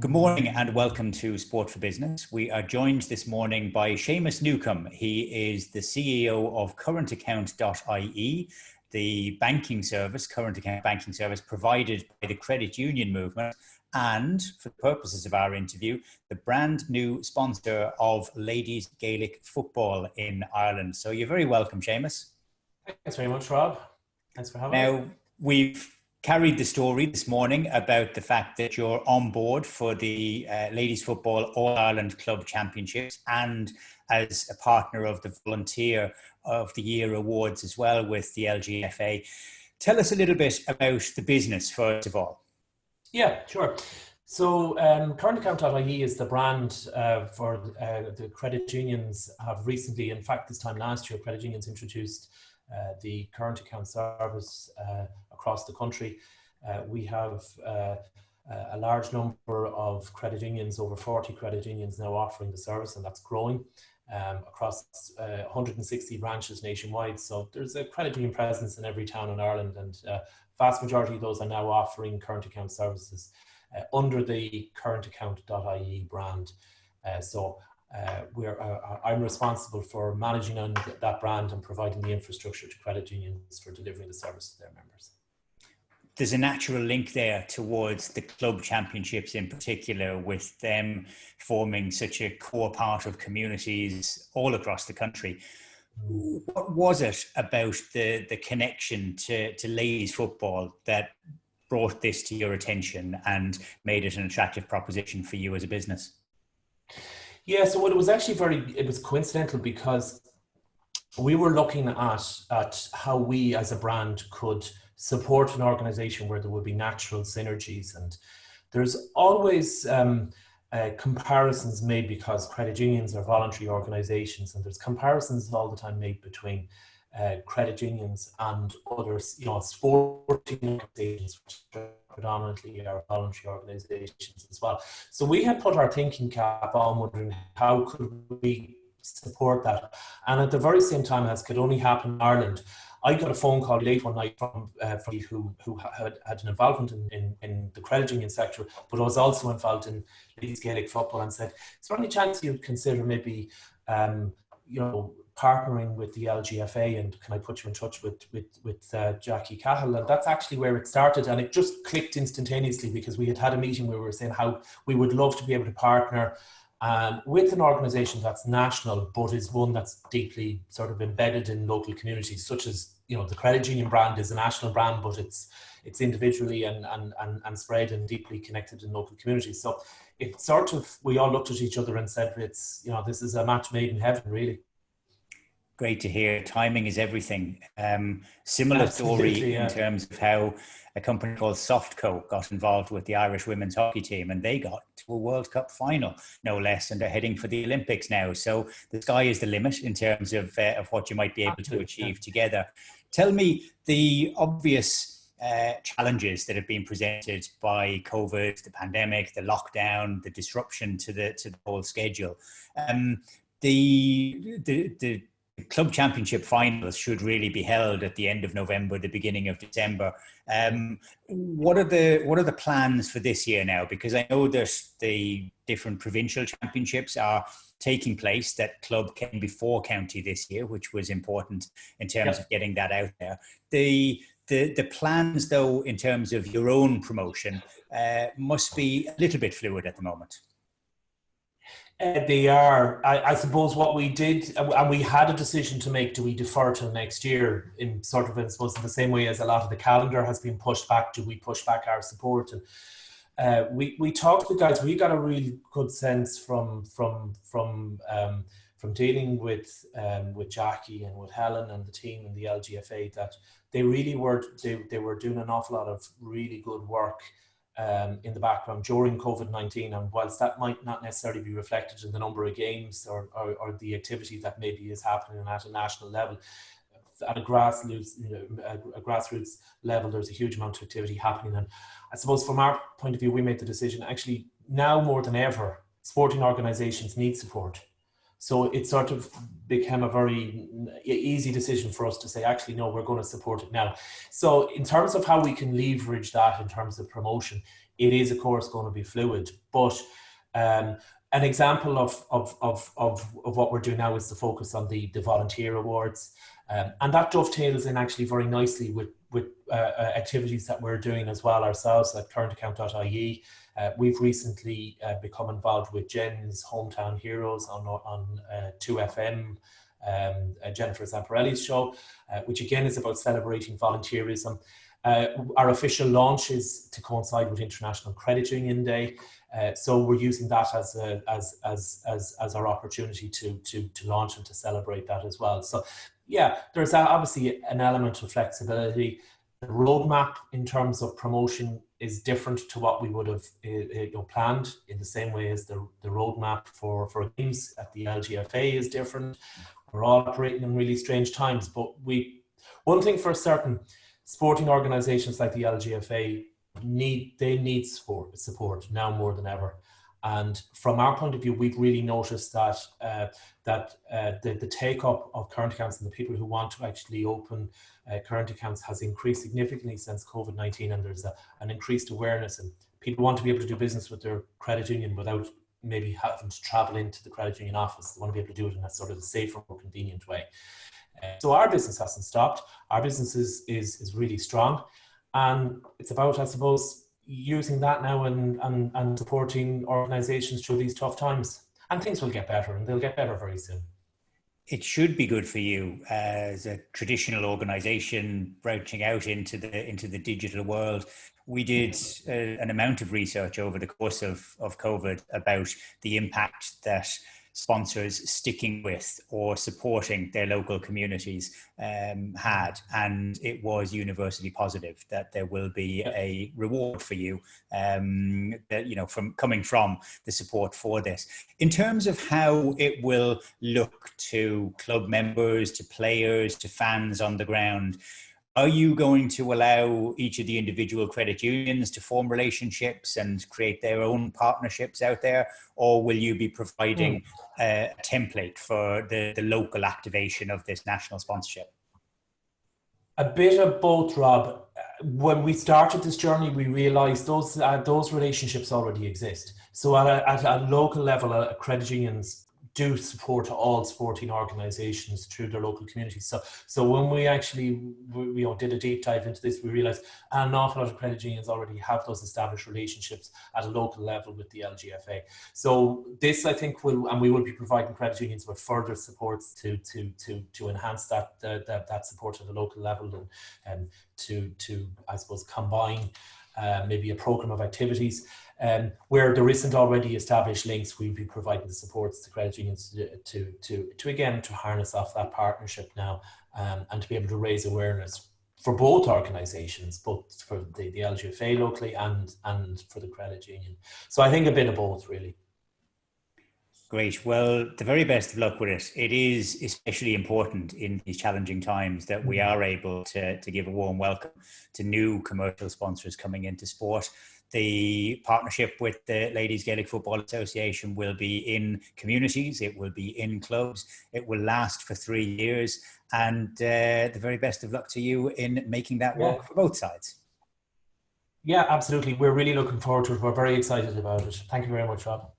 Good morning and welcome to Sport for Business. We are joined this morning by Seamus Newcombe. He is the CEO of Currentaccount.ie, the banking service, current account banking service provided by the credit union movement, and for the purposes of our interview, the brand new sponsor of ladies Gaelic football in Ireland. So you're very welcome, Seamus. Thanks very much, Rob. Thanks for having me. Now, we've carried the story this morning about the fact that you're on board for the Ladies Football All-Ireland Club Championships and as a partner of the Volunteer of the Year Awards as well with the LGFA. Tell us a little bit about the business, first of all. Yeah, sure. So Currentaccount.ie is the brand for the credit unions. Have recently, in fact, this time last year, credit unions introduced the current account service across the country. We have a large number of credit unions, over 40 credit unions now offering the service, and that's growing across 160 branches nationwide. So there's a credit union presence in every town in Ireland, and vast majority of those are now offering current account services under the Currentaccount.ie brand. I'm responsible for managing on that brand and providing the infrastructure to credit unions for delivering the service to their members. There's a natural link there towards the club championships in particular, with them forming such a core part of communities all across the country. What was it about the connection to ladies football that brought this to your attention and made it an attractive proposition for you as a business? Yeah, so it was actually it was coincidental, because we were looking at how we as a brand could support an organization where there would be natural synergies. And there's always comparisons made, because credit unions are voluntary organizations, and there's comparisons all the time made between credit unions and other, sporting organizations, which predominantly are voluntary organizations as well. So we had put our thinking cap on, wondering how could we support that. And at the very same time, as could only happen in Ireland, I got a phone call late one night from who had an involvement in the credit union sector, but was also involved in ladies Gaelic football, and said, is there any chance you'd consider maybe partnering with the LGFA, and can I put you in touch with Jackie Cahill? And that's actually where it started, and it just clicked instantaneously, because we had a meeting where we were saying how we would love to be able to partner with an organisation that's national, but is one that's deeply sort of embedded in local communities, such as, the credit union brand is a national brand, but it's individually and spread and deeply connected in local communities. So it sort of, we all looked at each other and said, it's, this is a match made in heaven, really. Great to hear. Timing is everything. Similar story in terms of how a company called Softco got involved with the Irish women's hockey team, and they got to a World Cup final, no less, and they're heading for the Olympics now. So the sky is the limit in terms of what you might be able to achieve together. Tell me the obvious challenges that have been presented by COVID, the pandemic, the lockdown, the disruption to the whole schedule. The club championship finals should really be held at the end of November, the beginning of December. What are the plans for this year now? Because I know there's the different provincial championships are taking place. That club came before county this year, which was important in terms of getting that out there. The plans, though, in terms of your own promotion, must be a little bit fluid at the moment. They are. I suppose what we did, and we had a decision to make, do we defer till next year, in sort of, I suppose, in the same way as a lot of the calendar has been pushed back, do we push back our support? And we talked to the guys. We got a really good sense from dealing with Jackie and with Helen and the team and the LGFA, that they really were doing an awful lot of really good work in the background during COVID-19, and whilst that might not necessarily be reflected in the number of games or the activity that maybe is happening at a national level, at a grassroots level, there's a huge amount of activity happening. And I suppose from our point of view, we made the decision, actually now more than ever, sporting organisations need support. So it sort of became a very easy decision for us to say, actually, no, we're going to support it now. So in terms of how we can leverage that in terms of promotion, it is, of course, going to be fluid. But an example of what we're doing now is to focus on the volunteer awards. And that dovetails in actually very nicely with activities that we're doing as well ourselves at Currentaccount.ie. We've recently become involved with Jen's Hometown Heroes on 2FM, Jennifer Zamparelli's show, which again is about celebrating volunteerism. Our official launch is to coincide with International Credit Union Day. So we're using that as our opportunity to launch and to celebrate that as well. So yeah, there's obviously an element of flexibility. The roadmap in terms of promotion is different to what we would have planned, in the same way as the roadmap for games at the LGFA is different. We're all operating in really strange times, but one thing for certain, sporting organisations like the LGFA need support now more than ever. And from our point of view, we've really noticed that the take-up of current accounts and the people who want to actually open current accounts has increased significantly since COVID-19, and there's an increased awareness, and people want to be able to do business with their credit union without maybe having to travel into the credit union office. They want to be able to do it in a sort of a safer, more convenient way. So our business hasn't stopped. Our business is really strong, and it's about, I suppose, using that now and supporting organisations through these tough times. And things will get better, and they'll get better very soon. It should be good for you as a traditional organisation branching out into the digital world. We did an amount of research over the course of COVID about the impact that sponsors sticking with or supporting their local communities had, and it was universally positive that there will be a reward for you from coming from the support for this. In terms of how it will look to club members, to players, to fans on the ground, are you going to allow each of the individual credit unions to form relationships and create their own partnerships out there? Or will you be providing a template for the local activation of this national sponsorship? A bit of both, Rob. When we started this journey, we realised those relationships already exist. So at a local level, credit unions do support all sporting organisations through their local communities. So when we actually did a deep dive into this, we realised an awful lot of credit unions already have those established relationships at a local level with the LGFA. So this, I think, we will be providing credit unions with further supports to enhance that support at the local level, and to I suppose combine maybe a programme of activities. Where there isn't already established links, we'll be providing the supports to credit unions to harness off that partnership now, and to be able to raise awareness for both organisations, both for the LGFA locally and for the credit union. So I think a bit of both, really. Great. Well, the very best of luck with it. It is especially important in these challenging times that we are able to give a warm welcome to new commercial sponsors coming into sport. The partnership with the Ladies Gaelic Football Association will be in communities, it will be in clubs, it will last for 3 years, and the very best of luck to you in making that work for both sides. Yeah, absolutely. We're really looking forward to it. We're very excited about it. Thank you very much, Rob.